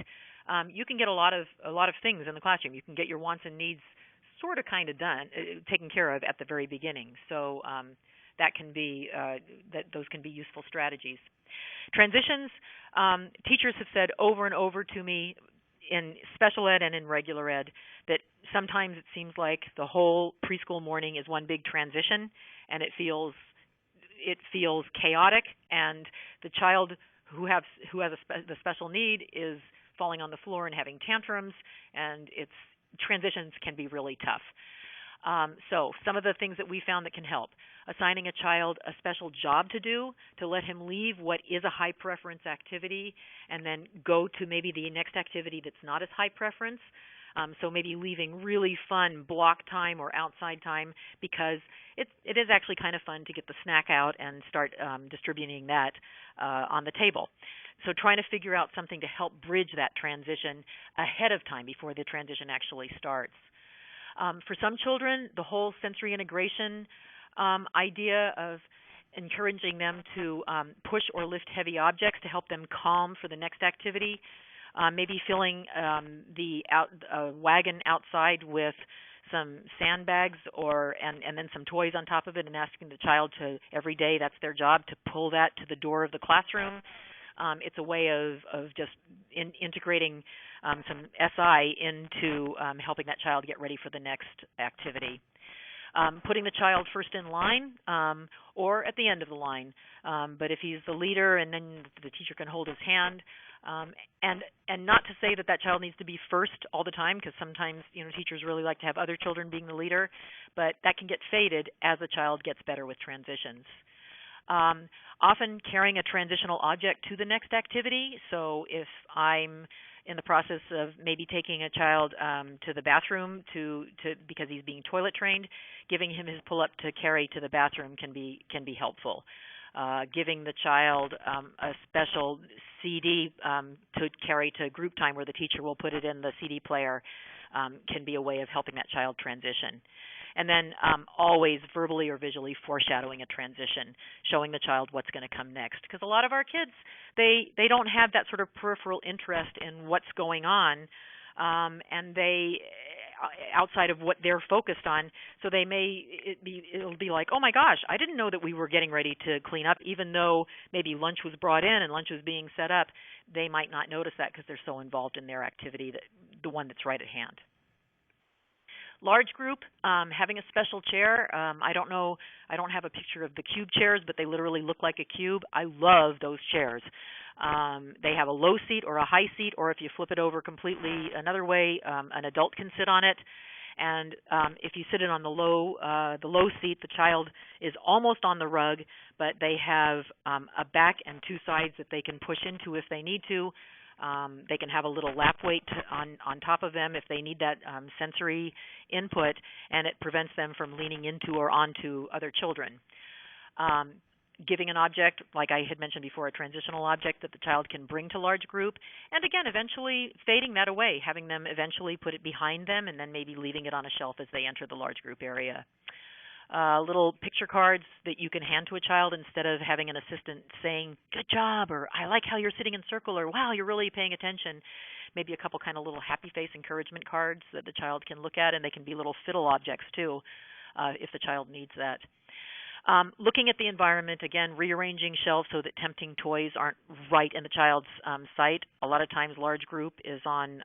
you can get a lot of things in the classroom. You can get your wants and needs sort of kind of done, taken care of at the very beginning. So that can be those can be useful strategies. Transitions. Teachers have said over and over to me in special ed and in regular ed that sometimes it seems like the whole preschool morning is one big transition, and it feels chaotic, and the child who has the special need is falling on the floor and having tantrums, and transitions can be really tough. So some of the things that we found that can help: assigning a child a special job to do, to let him leave what is a high preference activity and then go to maybe the next activity that's not as high preference. So maybe leaving really fun block time or outside time, because it is actually kind of fun to get the snack out and start distributing that on the table. So trying to figure out something to help bridge that transition ahead of time before the transition actually starts. For some children, the whole sensory integration idea of encouraging them to push or lift heavy objects to help them calm for the next activity, maybe filling the wagon outside with some sandbags and then some toys on top of it, and asking the child to every day, that's their job, to pull that to the door of the classroom. It's a way of just integrating some SI into helping that child get ready for the next activity. Putting the child first in line or at the end of the line. But if he's the leader, and then the teacher can hold his hand. And not to say that child needs to be first all the time, because sometimes teachers really like to have other children being the leader, but that can get faded as the child gets better with transitions. Often carrying a transitional object to the next activity. So if I'm in the process of maybe taking a child to the bathroom because he's being toilet trained, giving him his pull-up to carry to the bathroom can be helpful. Giving the child a special CD to carry to group time, where the teacher will put it in the CD player, can be a way of helping that child transition. And then always verbally or visually foreshadowing a transition, showing the child what's going to come next. Because a lot of our kids, they don't have that sort of peripheral interest in what's going on, and they outside of what they're focused on. So it'll be like, oh my gosh, I didn't know that we were getting ready to clean up, even though maybe lunch was brought in and lunch was being set up. They might not notice that because they're so involved in their activity, the one that's right at hand. Large group, having a special chair. I don't have a picture of the cube chairs, but they literally look like a cube. I love those chairs. They have a low seat or a high seat, or if you flip it over completely another way, an adult can sit on it. And if you sit it on the low seat, the child is almost on the rug, but they have a back and two sides that they can push into if they need to. They can have a little lap weight on top of them if they need that sensory input, and it prevents them from leaning into or onto other children. Giving an object, like I had mentioned before, a transitional object that the child can bring to large group, and again, eventually fading that away, having them eventually put it behind them and then maybe leaving it on a shelf as they enter the large group area. Little picture cards that you can hand to a child instead of having an assistant saying, "Good job," or "I like how you're sitting in circle," or "Wow, you're really paying attention." Maybe a couple kind of little happy face encouragement cards that the child can look at, and they can be little fiddle objects too, if the child needs that. Looking at the environment, again, rearranging shelves so that tempting toys aren't right in the child's sight. A lot of times large group is on,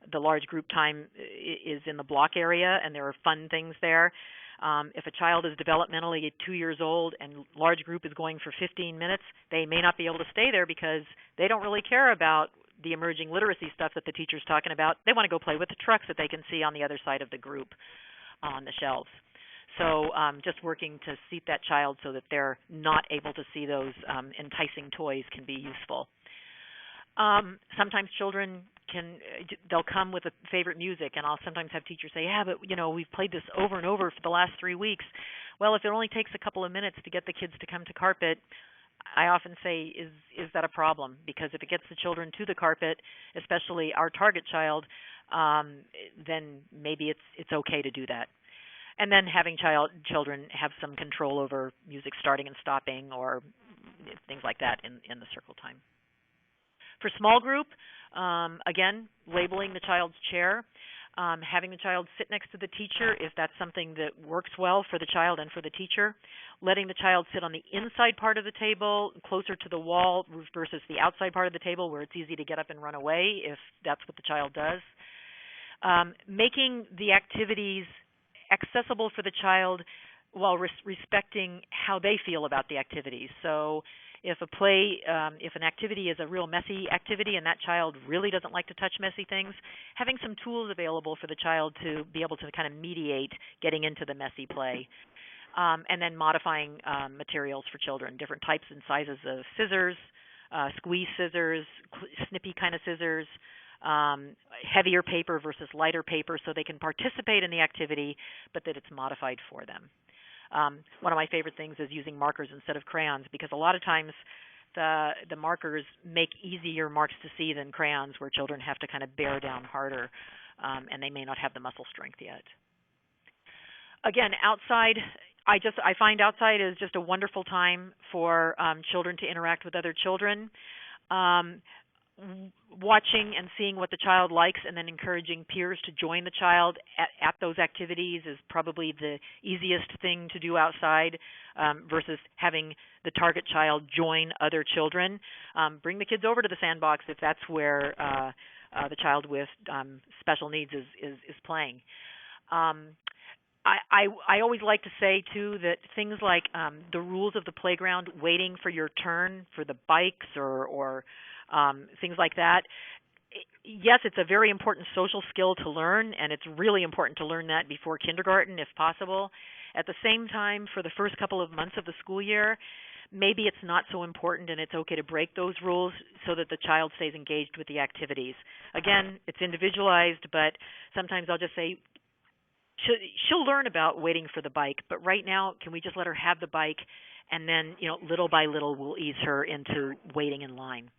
the large group time is in the block area, and there are fun things there. If a child is developmentally 2 years old and large group is going for 15 minutes, they may not be able to stay there because they don't really care about the emerging literacy stuff that the teacher's talking about. They want to go play with the trucks that they can see on the other side of the group on the shelves. So just working to seat that child so that they're not able to see those enticing toys can be useful. Sometimes children they'll come with a favorite music, and I'll sometimes have teachers say, "Yeah, but we've played this over and over for the last 3 weeks." Well, if it only takes a couple of minutes to get the kids to come to carpet, I often say, is that a problem? Because if it gets the children to the carpet, especially our target child, then maybe it's okay to do that. And then having children have some control over music starting and stopping or things like that in the circle time. For small group, again, labeling the child's chair, having the child sit next to the teacher if that's something that works well for the child and for the teacher, letting the child sit on the inside part of the table closer to the wall versus the outside part of the table where it's easy to get up and run away if that's what the child does. Making the activities accessible for the child while respecting how they feel about the activities. So if if an activity is a real messy activity and that child really doesn't like to touch messy things, having some tools available for the child to be able to kind of mediate getting into the messy play. And then modifying materials for children, different types and sizes of scissors, squeeze scissors, snippy kind of scissors, heavier paper versus lighter paper so they can participate in the activity, but that it's modified for them. One of my favorite things is using markers instead of crayons because a lot of times the markers make easier marks to see than crayons where children have to kind of bear down harder and they may not have the muscle strength yet. Again, outside, I find outside is just a wonderful time for children to interact with other children. Watching and seeing what the child likes and then encouraging peers to join the child at those activities is probably the easiest thing to do outside versus having the target child join other children. Bring the kids over to the sandbox if that's where the child with special needs is playing. I always like to say, too, that things like the rules of the playground, waiting for your turn for the bikes or things like that. Yes, it's a very important social skill to learn, and it's really important to learn that before kindergarten if possible. At the same time, for the first couple of months of the school year, maybe it's not so important and it's okay to break those rules so that the child stays engaged with the activities. Again, it's individualized, but sometimes I'll just say, she'll learn about waiting for the bike, but right now, can we just let her have the bike, and then, little by little, we'll ease her into waiting in line.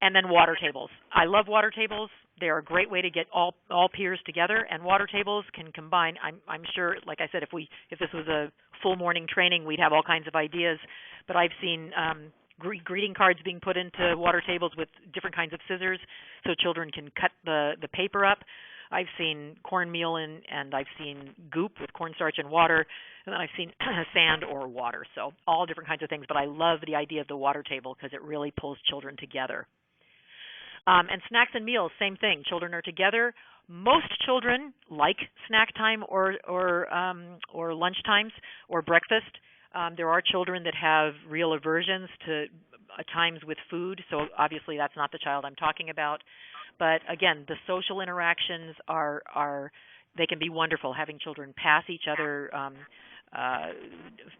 And then water tables. I love water tables. They're a great way to get all peers together, and water tables can combine. I'm sure, like I said, if this was a full morning training, we'd have all kinds of ideas. But I've seen greeting cards being put into water tables with different kinds of scissors, so children can cut the paper up. I've seen cornmeal and I've seen goop with cornstarch and water, and then I've seen sand or water. So all different kinds of things. But I love the idea of the water table because it really pulls children together. And snacks and meals, same thing. Children are together. Most children like snack time or lunch times or breakfast. There are children that have real aversions to times with food, so obviously that's not the child I'm talking about. But again, the social interactions they can be wonderful, having children pass each other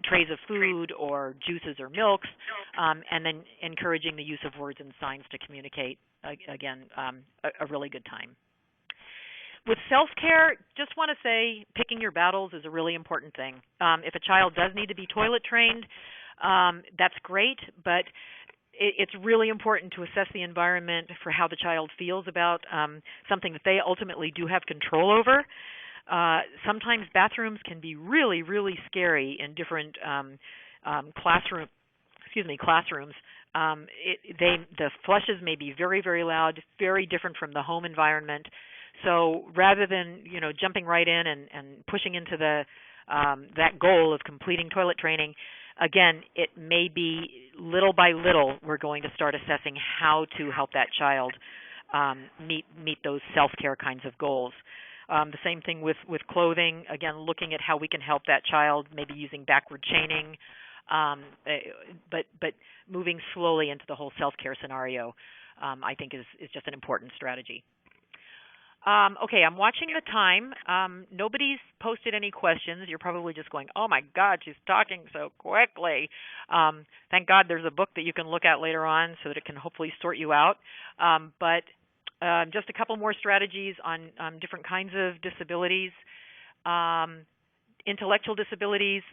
trays of food or juices or milks, and then encouraging the use of words and signs to communicate. again, a really good time. With self-care, just want to say picking your battles is a really important thing. If a child does need to be toilet trained, that's great, but it's really important to assess the environment for how the child feels about something that they ultimately do have control over. Sometimes bathrooms can be really, really scary in different classrooms. The flushes may be very, very loud, very different from the home environment. So rather than jumping right in and pushing into the that goal of completing toilet training, again, it may be little by little we're going to start assessing how to help that child meet those self-care kinds of goals. The same thing with clothing. Again, looking at how we can help that child, maybe using backward chaining, but moving slowly into the whole self-care scenario, I think is just an important strategy. Okay, I'm watching the time. Nobody's posted any questions. You're probably just going, oh my God, she's talking so quickly. Thank God there's a book that you can look at later on so that it can hopefully sort you out. But just a couple more strategies on different kinds of disabilities. Intellectual disabilities,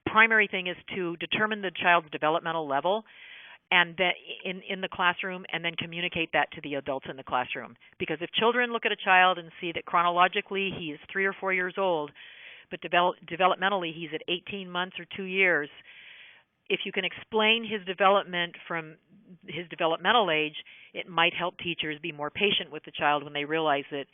primary thing is to determine the child's developmental level and that in the classroom, and then communicate that to the adults in the classroom. Because if children look at a child and see that chronologically he is 3 or 4 years old, but developmentally he's at 18 months or 2 years, if you can explain his development from his developmental age, it might help teachers be more patient with the child when they realize that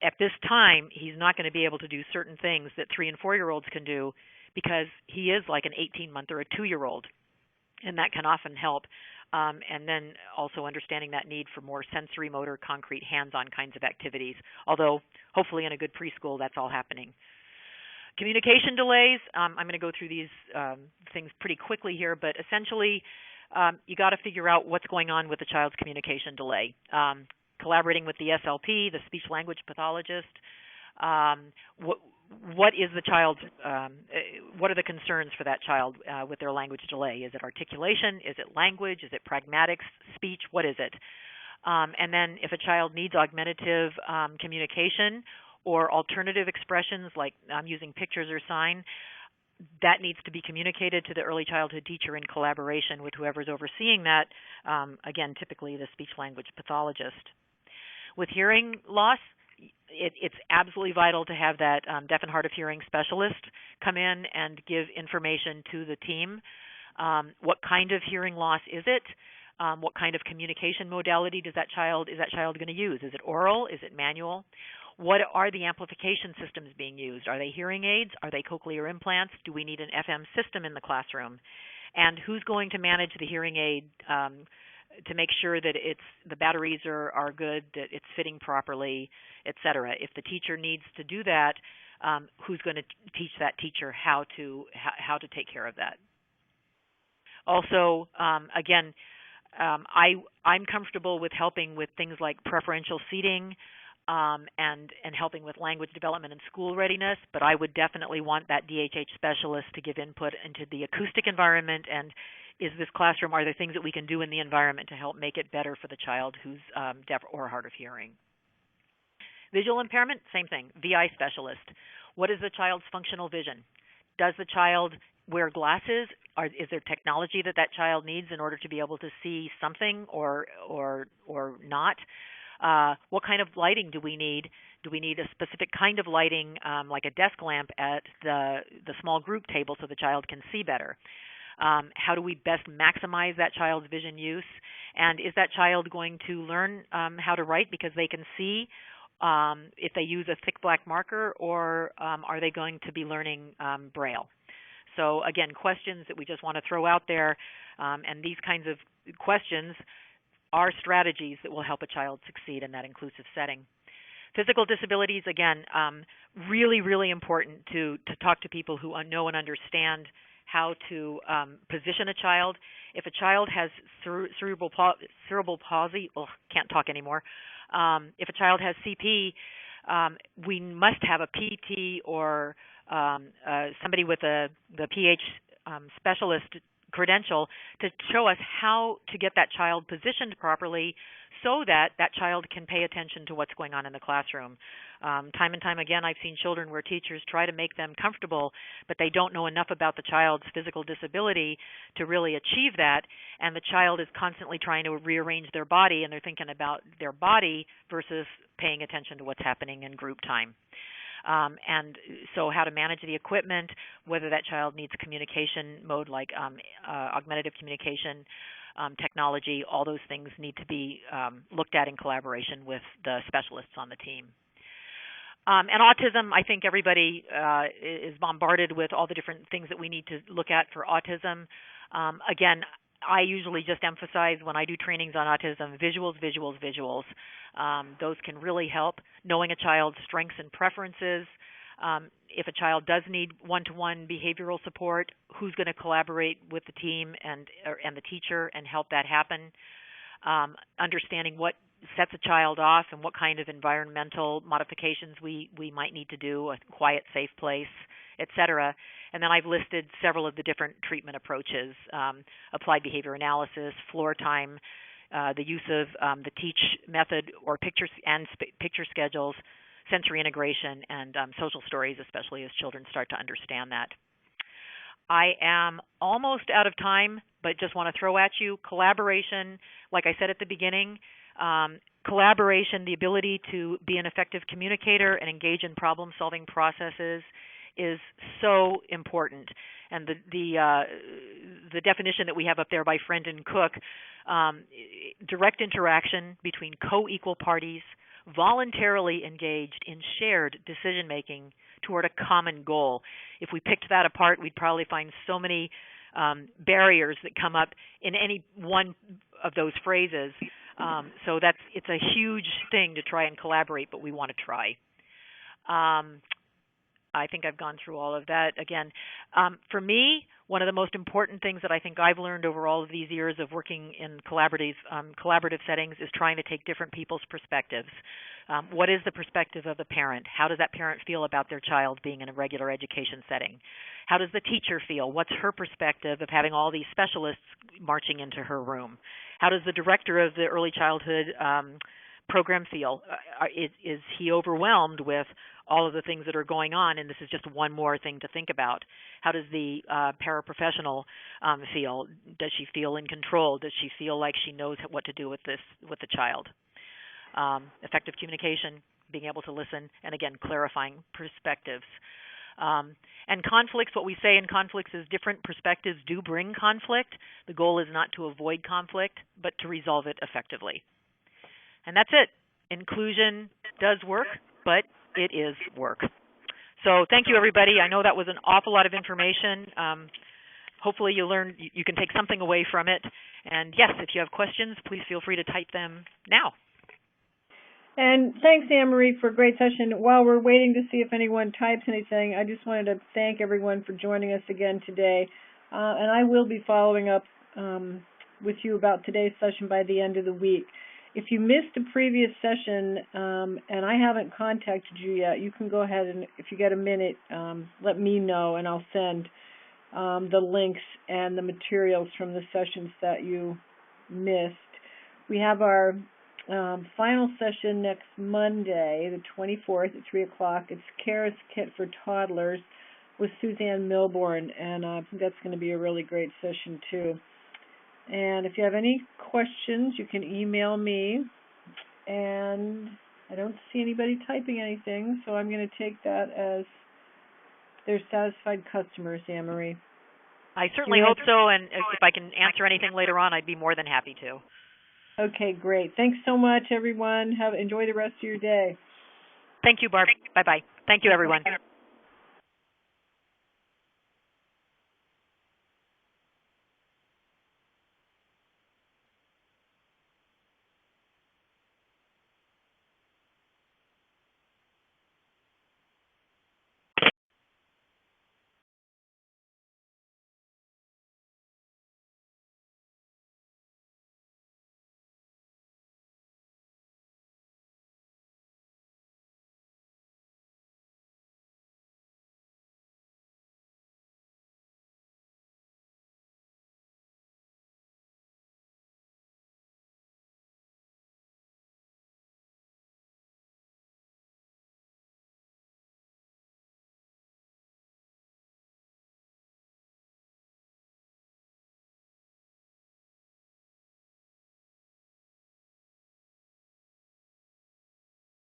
at this time he's not going to be able to do certain things that 3 and 4-year-olds can do because he is like an 18-month or a 2-year-old. And that can often help. And then also understanding that need for more sensory, motor, concrete, hands-on kinds of activities, although hopefully in a good preschool that's all happening. Communication delays, I'm going to go through these things pretty quickly here, but essentially you got to figure out what's going on with the child's communication delay. Collaborating with the SLP, the speech language pathologist, what is the child's, what are the concerns for that child with their language delay? Is it articulation? Is it language? Is it pragmatics, speech? What is it? And then if a child needs augmentative communication or alternative expressions like using pictures or sign, that needs to be communicated to the early childhood teacher in collaboration with whoever's overseeing that, again, typically the speech language pathologist. With hearing loss, it's absolutely vital to have that deaf and hard of hearing specialist come in and give information to the team. What kind of hearing loss is it? What kind of communication modality is that child going to use? Is it oral? Is it manual? What are the amplification systems being used? Are they hearing aids? Are they cochlear implants? Do we need an FM system in the classroom? And who's going to manage the hearing aid to make sure that the batteries are good, that it's fitting properly, et cetera? If the teacher needs to do that, who's going to teach that teacher how to take care of that? Also, again, I'm comfortable with helping with things like preferential seating and helping with language development and school readiness, but I would definitely want that DHH specialist to give input into the acoustic environment and is this classroom, are there things that we can do in the environment to help make it better for the child who's deaf or hard of hearing? Visual impairment, same thing, VI specialist. What is the child's functional vision? Does the child wear glasses? Is there technology that child needs in order to be able to see something or not? What kind of lighting do we need? Do we need a specific kind of lighting, like a desk lamp at the small group table so the child can see better? How do we best maximize that child's vision use? And is that child going to learn how to write because they can see if they use a thick black marker, or are they going to be learning Braille? So again, questions that we just want to throw out there, and these kinds of questions are strategies that will help a child succeed in that inclusive setting. Physical disabilities, again, really, really important to talk to people who know and understand how to position a child. If a child has cerebral palsy, can't talk anymore. If a child has CP, we must have a PT or somebody with the PH specialist credential to show us how to get that child positioned properly so that that child can pay attention to what's going on in the classroom. Time and time again, I've seen children where teachers try to make them comfortable, but they don't know enough about the child's physical disability to really achieve that, and the child is constantly trying to rearrange their body, and they're thinking about their body versus paying attention to what's happening in group time. And so how to manage the equipment, whether that child needs communication mode like augmentative communication, technology, all those things need to be looked at in collaboration with the specialists on the team. And autism, I think everybody is bombarded with all the different things that we need to look at for autism. Again, I usually just emphasize when I do trainings on autism, visuals, visuals, visuals. Those can really help. Knowing a child's strengths and preferences. If a child does need one-to-one behavioral support, who's going to collaborate with the team and the teacher and help that happen. Understanding what sets a child off and what kind of environmental modifications we might need to do, a quiet, safe place, etc. And then I've listed several of the different treatment approaches, applied behavior analysis, floor time, the use of the teach method or picture schedules, sensory integration, and social stories, especially as children start to understand that. I am almost out of time, but just want to throw at you collaboration, like I said at the beginning, collaboration, the ability to be an effective communicator and engage in problem-solving processes is so important. And the definition that we have up there by Friend and Cook, direct interaction between co-equal parties, voluntarily engaged in shared decision-making toward a common goal. If we picked that apart, we'd probably find so many barriers that come up in any one of those phrases. So it's a huge thing to try and collaborate, but we want to try. I think I've gone through all of that. Again, for me, one of the most important things that I think I've learned over all of these years of working in collaborative settings is trying to take different people's perspectives. What is the perspective of the parent? How does that parent feel about their child being in a regular education setting? How does the teacher feel? What's her perspective of having all these specialists marching into her room? How does the director of the early childhood program feel? Is he overwhelmed with all of the things that are going on, and this is just one more thing to think about? How does the paraprofessional feel? Does she feel in control? Does she feel like she knows what to do with the child? Effective communication, being able to listen, and again, clarifying perspectives. And conflicts, what we say in conflicts is different perspectives do bring conflict. The goal is not to avoid conflict, but to resolve it effectively. And that's it. Inclusion does work, but it is work. So thank you, everybody. I know that was an awful lot of information. Hopefully you learned, you can take something away from it. And yes, if you have questions, please feel free to type them now. And thanks, Anne-Marie, for a great session. While we're waiting to see if anyone types anything, I just wanted to thank everyone for joining us again today. And I will be following up with you about today's session by the end of the week. If you missed a previous session and I haven't contacted you yet, you can go ahead and, if you get a minute, let me know, and I'll send the links and the materials from the sessions that you missed. We have our final session next Monday, the 24th at 3 o'clock. It's CARES Kit for Toddlers with Suzanne Milbourne, and I think that's going to be a really great session too. And if you have any questions, you can email me. And I don't see anybody typing anything, so I'm going to take that as they're satisfied customers, Anne-Marie. I certainly hope so, and if I can answer anything later on, I'd be more than happy to. Okay, great. Thanks so much, everyone. Enjoy the rest of your day. Thank you, Barb. Bye-bye. Thank you, everyone.